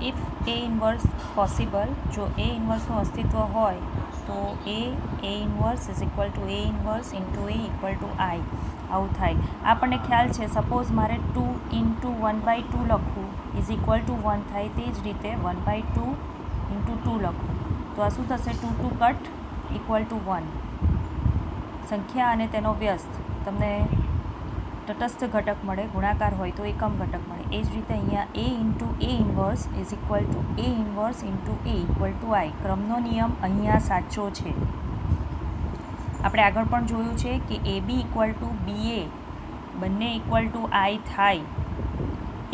If A inverse possible, જો એ ઇન્વર્સનું અસ્તિત્વ હોય તો A inverse is equal to A inverse into A equal to I, આવું થાય. આપણને ખ્યાલ છે, સપોઝ મારે 2 ઇન્ટુ 1/2 લખવું ઇઝ ઇક્વલ ટુ 1 થાય, તે જ રીતે 1/2 ઇન્ટુ 2 લખવું તો આ શું થશે? 2 2 કટ ઇક્વલ ટુ 1. સંખ્યા અને તેનો વ્યસ્ત તમને તટસ્થ ઘટક મળે, ગુણાકાર હોય તો એકમ ઘટક મળે. એ જ રીતે અહીંયા A into A inverse is equal to A inverse into A equal to I. ક્રમનો નિયમ અહીંયા સાચો છે. આપણે આગળ પણ જોયું છે કે એ બી ઇક્વલ ટુ બી એ બંને ઇક્વલ ટુ આઈ થાય.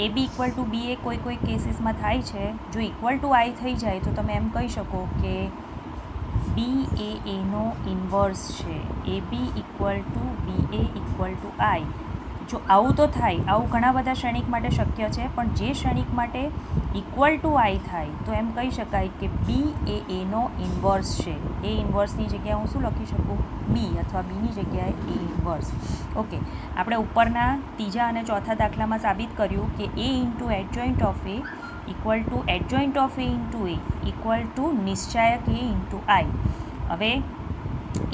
એ બી ઇક્વલ ટુ બી એ કોઈ કેસીસમાં થાય છે. જો ઇક્વલ ટુ આઈ થઈ જાય તો તમે એમ કહી શકો કે બી એનો ઇન્વર્સ છે. A B equal to B A equal to I. જો આવું તો થાય, આવું ઘણા બધા શ્રેણિક માટે શક્ય છે, પણ જે શ્રેણિક માટે ઇક્વલ ટુ આઈ થાય તો એમ કહી શકાય કે બી એનો ઇન્વર્સ છે. એ ઇન્વર્સની જગ્યાએ હું શું લખી શકું? બી, અથવા બીની જગ્યાએ એ ઇન્વર્સ. ઓકે, આપણે ઉપરના ત્રીજા અને ચોથા દાખલામાં સાબિત કર્યું કે A into adjoint of A equal to adjoint of A into A equal to નિશ્ચાયક એ ઇન્ટુ આઈ. હવે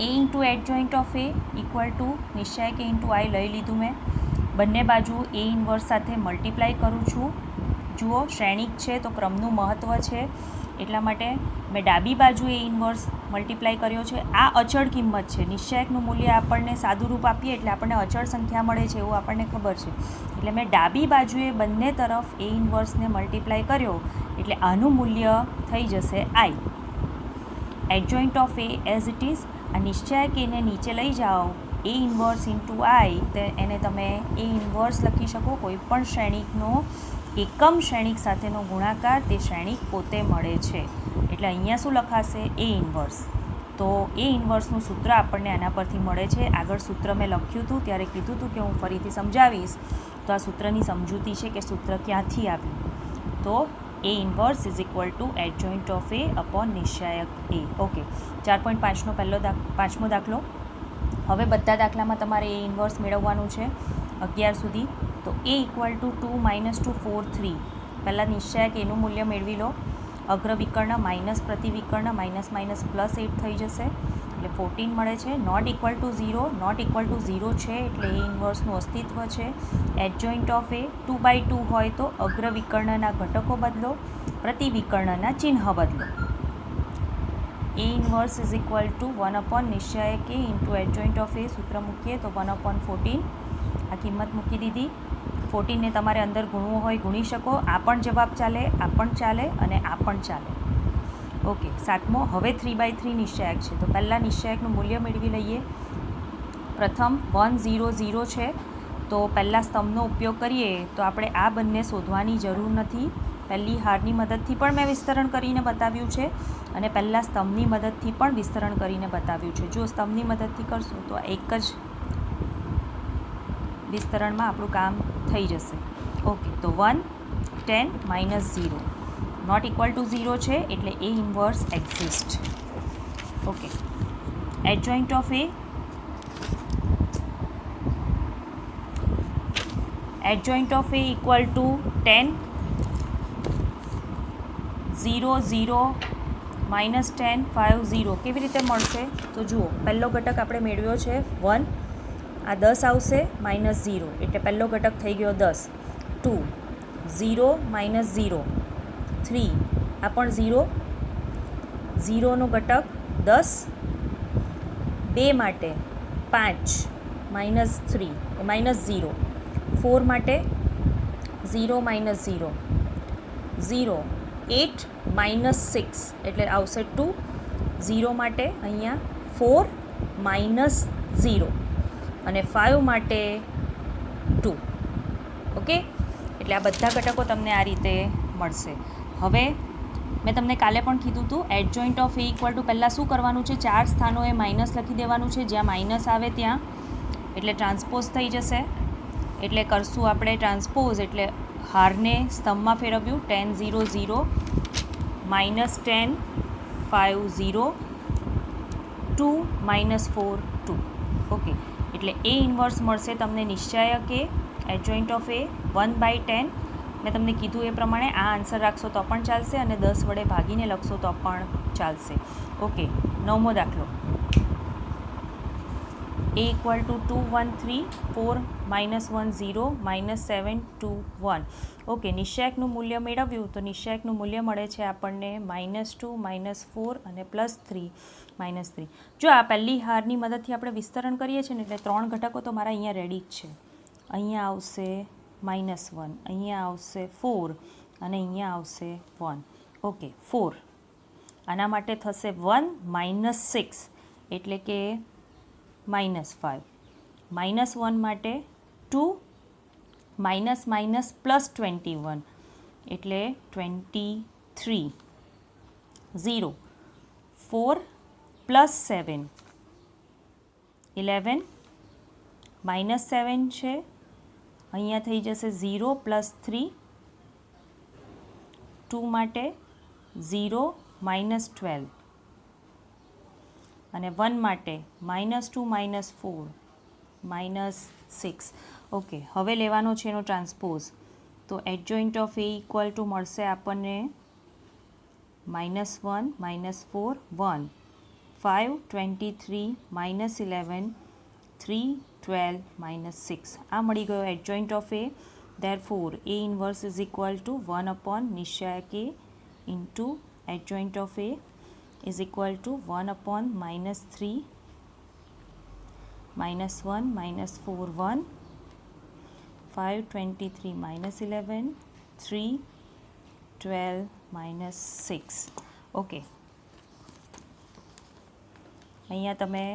A into adjoint of A equal to નિશ્ચાયક એ ઇન્ટુ આઈ લઈ લીધું મેં. બંને બાજુ એ ઇન્વર્સ સાથે મલ્ટીપ્લાય કરું છું. જુઓ, શ્રેણિક છે તો ક્રમનું મહત્ત્વ છે, એટલા માટે મેં ડાબી બાજુ એ ઇન્વર્સ મલ્ટીપ્લાય કર્યો છે. આ અચળ કિંમત છે. નિશ્ચાયકનું મૂલ્ય આપણને સાદું રૂપ આપીએ એટલે આપણને અચળ સંખ્યા મળે છે એવું આપણને ખબર છે. એટલે મેં ડાબી બાજુએ બંને તરફ એ ઇન્વર્સને મલ્ટીપ્લાય કર્યો એટલે આનું મૂલ્ય થઈ જશે I. Adjoint of A as it is. આ નિશ્ચાયક એને નીચે લઈ જાઓ, એ ઇન્વર્સ ઇન્ટુ આઈ, તે એને તમે એ ઇન્વર્સ લખી શકો. કોઈ પણ શ્રેણિકનો એકમ શ્રેણિક સાથેનો ગુણાકાર તે શ્રેણિક પોતે મળે છે. એટલે અહીંયા શું લખાશે? એ ઇન્વર્સ. તો એ ઇન્વર્સનું સૂત્ર આપણને આના પરથી મળે છે. આગળ સૂત્ર મેં લખ્યું હતું ત્યારે કીધું હતું કે હું ફરીથી સમજાવીશ. તો આ સૂત્રની સમજૂતી છે કે સૂત્ર ક્યાંથી આવ્યું. તો A inverse is equal to adjoint of A upon નિશ્ચાયક એ. ઓકે, 4.5નો પાંચમો દાખલો. હવે બધા દાખલામાં તમારે એ ઇન્વર્સ મેળવવાનું છે 11 સુધી. તો એ ઇક્વલ ટુ 2 - 2 4 3. પહેલાં નિશ્ચાયક એનું મૂલ્ય મેળવી લો. અગ્ર વિકર્ણ માઇનસ પ્રતિવિકર્ણ માઇનસ માઇનસ +8 થઈ જશે એટલે 14 મળે છે. Not equal to 0, not equal to 0 છે એટલે એ ઇન્વર્સનું અસ્તિત્વ છે. એડજોઇન્ટ ઓફ એ 2/2 હોય તો અગ્ર વિકર્ણના ઘટકો બદલો, પ્રતિવિકર્ણના ચિહ્ન બદલો. A inverse is equal to 1 upon નિશ્ચાયક A into adjoint of A. સૂત્ર મૂકીએ તો 1/14. આ કિંમત મૂકી દીધી. 14ને તમારે અંદર ગુણવું હોય ગુણી શકો. આ પણ જવાબ ચાલે, આ પણ ચાલે અને આ પણ ચાલે. ઓકે, 7મો. હવે 3/3 નિશ્ચાયક છે તો પહેલાં નિશ્ચાયકનું મૂલ્ય મેળવી લઈએ. પ્રથમ 1 0 0 છે તો પહેલાં સ્તંભનો ઉપયોગ કરીએ તો આપણે આ બંને શોધવાની જરૂર નથી. પહેલી હારની મદદથી પણ મેં વિસ્તરણ કરીને બતાવ્યું છે અને પહેલાં સ્તંભની મદદથી પણ વિસ્તરણ કરીને બતાવ્યું છે. જો સ્તંભની મદદથી કરશું તો એક જ વિસ્તરણમાં આપણું કામ થઈ જશે. ઓકે, તો 1 10 -0 નોટ ઇક્વલ ટુ 0 છે એટલે A inverse exist. Okay, adjoint of A equal to 10 0 0 -10 5 0. કેવી રીતે મળશે? તો જુઓ, પહેલો ઘટક આપણે મેળવ્યો છે 1, આ 10 આવશે -0 એટલે પહેલો ઘટક થઈ ગયો 10. 2 0 -0 3, આ પણ 0, 0નો ઘટક 10, 2 માટે 5 -3 -0, 4 માટે 0 -0 0, 8 -6 એટલે આવશે 2, 0 માટે અહીંયા 4 -0 અને 5 માટે 2. ઓકે, એટલે આ બધા ઘટકો તમને આ રીતે મળશે. હવે મેં તમને કાલે પણ કીધું હતું adjoint of A equal two પહેલાં શું કરવાનું છે? 4 સ્થાનોએ માઇનસ લખી દેવાનું છે. જ્યાં માઇનસ આવે ત્યાં એટલે ટ્રાન્સપોઝ થઈ જશે. એટલે કરશું આપણે ટ્રાન્સપોઝ એટલે હારને સ્તંભમાં ફેરવ્યું. 10 0 0 -10 5 0 2 -4 2. ઓકે, એટલે એ ઇન્વર્સ મળશે તમને નિશ્ચાયક એ એડજોઇન્ટ ઓફ એ 1/10 મેં તમને કીધું એ પ્રમાણે આ આન્સર રાખશો તો પણ ચાલશે અને 10 વડે ભાગીને લખશો તો પણ ચાલશે. ઓકે, 9મો દાખલો. a equal to 2 1 3 4 -1 0 -7 2 1. ઓકે, નિશ્ચાયકનું મૂલ્ય મેળવ્યું તો નિશ્ચાયકનું મૂલ્ય મળે છે આપણને -2 -4 અને +3 -3. જો આ પહેલી હારની મદદથી આપણે વિસ્તરણ કરીએ છીએ ને એટલે 3 ઘટકો તો મારા અહીંયા રેડી જ છે. અહીંયા આવશે -1, અહીંયા આવશે 4 અને અહીંયા આવશે 1. ઓકે, 4 આના માટે થશે 1 -6 એટલે કે -5. -1 માટે 2 +21 એટલે 23. 0 4 +7 11 -7 છે, અહીંયા થઈ જશે 0 +3. 2 માટે 0 -12 અને 1 માટે -2 -4 -6. ઓકે, હવે લેવાનો છે એનો ટ્રાન્સપોઝ. તો adjoint of A equal two મળશે આપણને -1 -4 1 5 23 -11 3 12 -6. આ મળી ગયો adjoint of A. Therefore A inverse is equal to 1 નિશ્ચાયક A into adjoint of A is equal to 1 upon -3 -1 -4 1 5 23 -11 3 12 -6. Okay, અહીંયા તમે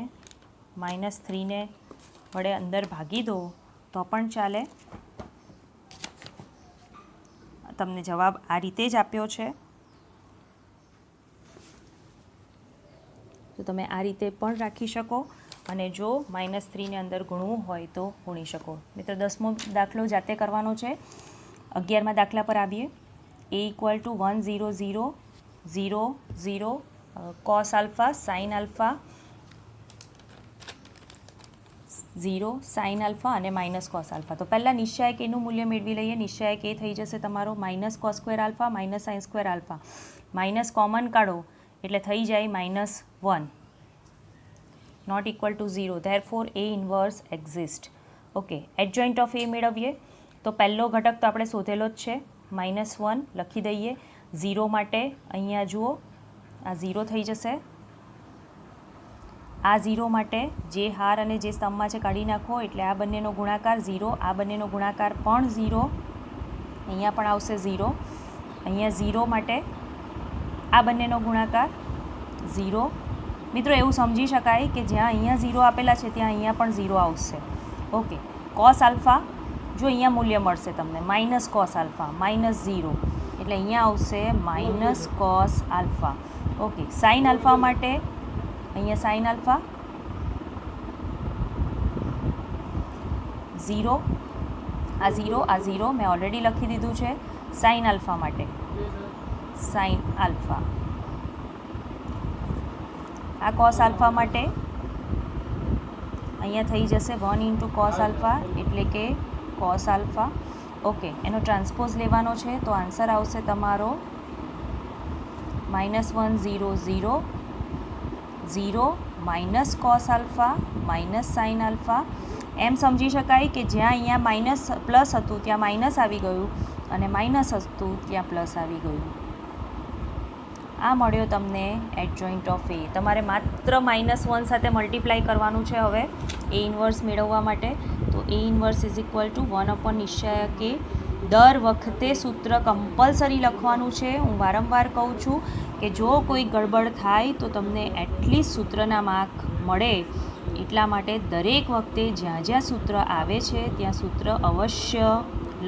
-3 ને વડે અંદર ભાગી દો તો પણ ચાલે. તમને જવાબ આ રીતે જ આપ્યો છે, તો તમે આ રીતે પણ રાખી શકો અને જો -3 ને અંદર ગુણવું હોય તો ગુણી શકો. મિત્રો 10મો દાખલો જાતે કરવાનો છે. 11મા દાખલા પર આવીએ. a equal to 1 0 0 0 0 cos alpha sin alpha 0 sin alpha અને -cos આલ્ફા. તો પહેલાં નિશ્ચાયક એનું મૂલ્ય મેળવી લઈએ. નિશ્ચાયક એ થઈ જશે તમારો -cos² alpha -sin² alpha. Minus common કાઢો એટલે થઈ જાય -1 not equal to 0. Therefore A inverse exist. Okay, adjoint of A મેળવીએ તો પહેલો ઘટક તો આપણે શોધેલો જ છે, -1 લખી દઈએ. 0 માટે અહીંયા જુઓ આ 0 થઈ જશે. આ 0 માટે જે હાર અને જે સ્તંભમાં છે કાઢી નાખો એટલે આ બંનેનો ગુણાકાર 0, આ બંનેનો ગુણાકાર પણ 0, અહીંયા પણ આવશે 0. અહીંયા 0 માટે આ બંનેનો ગુણાકાર 0. મિત્રો એવું સમજી શકાય કે જ્યાં અહીંયા 0 આપેલા છે ત્યાં અહીંયા પણ 0 આવશે. ઓકે, cos આલ્ફા જો અહીંયા મૂલ્ય મળશે તમને -cos આલ્ફા -0 એટલે અહીંયા આવશે -cos alpha. Okay, sin alpha માટે અહીંયા sin આલ્ફા 0, આ 0 મેં ઓલરેડી લખી દીધું છે. sin આલ્ફા માટે sin આલ્ફા, આ cos આલ્ફા માટે અહીંયા થઈ જશે 1 × cos આલ્ફા એટલે કે cos આલ્ફા. ઓકે, એનો ટ્રાન્સપોઝ લેવાનો છે તો આન્સર આવશે તમારો -1 0 0 0 -cos આલ્ફા -sin આલ્ફા. એમ સમજી શકાય કે જ્યાં અહીંયા પ્લસ હતું ત્યાં માઇનસ આવી ગયું અને માઇનસ હતું ત્યાં પ્લસ આવી ગયું. આ મળ્યો તમને એડજોઇન્ટ ઓફ એ. તમારે માત્ર -1 સાથે મલ્ટીપ્લાય કરવાનું છે હવે એ ઇન્વર્સ મેળવવા માટે. તો A inverse is equal to 1 નિશ્ચાયક એ. દર વખતે સૂત્ર કમ્પલસરી લખવાનું છે. હું વારંવાર કહું છું કે જો કોઈ ગડબડ થાય તો તમને એટલીસ્ટ સૂત્રના માર્ક મળે, એટલા માટે દરેક વખતે જ્યાં જ્યાં સૂત્ર આવે છે ત્યાં સૂત્ર અવશ્ય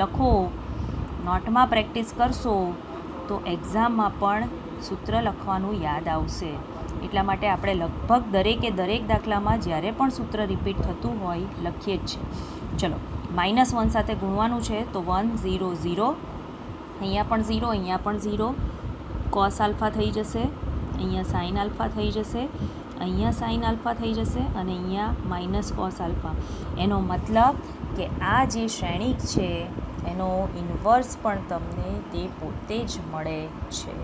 લખો. નોટમાં પ્રેક્ટિસ કરશો તો એક્ઝામમાં પણ સૂત્ર લખવાનું યાદ આવશે. એટલા માટે આપણે લગભગ દરેક દાખલામાં જ્યારે પણ સૂત્ર રિપીટ થતું હોય લખીએ જ છે. ચલો, -1 સાથે ગુણવાનું છે તો 1 0 0, અહીંયા પણ 0, અહીંયા પણ 0, cos આલ્ફા થઈ જશે, અહીંયા sin આલ્ફા થઈ જશે, અહીંયા sin આલ્ફા થઈ જશે અને અહીંયા -cos આલ્ફા. એનો મતલબ કે આ જે શ્રેણિક છે એનો ઇન્વર્સ પણ તમને તે પોતે જ મળે છે.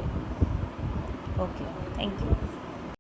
Okay, thank you.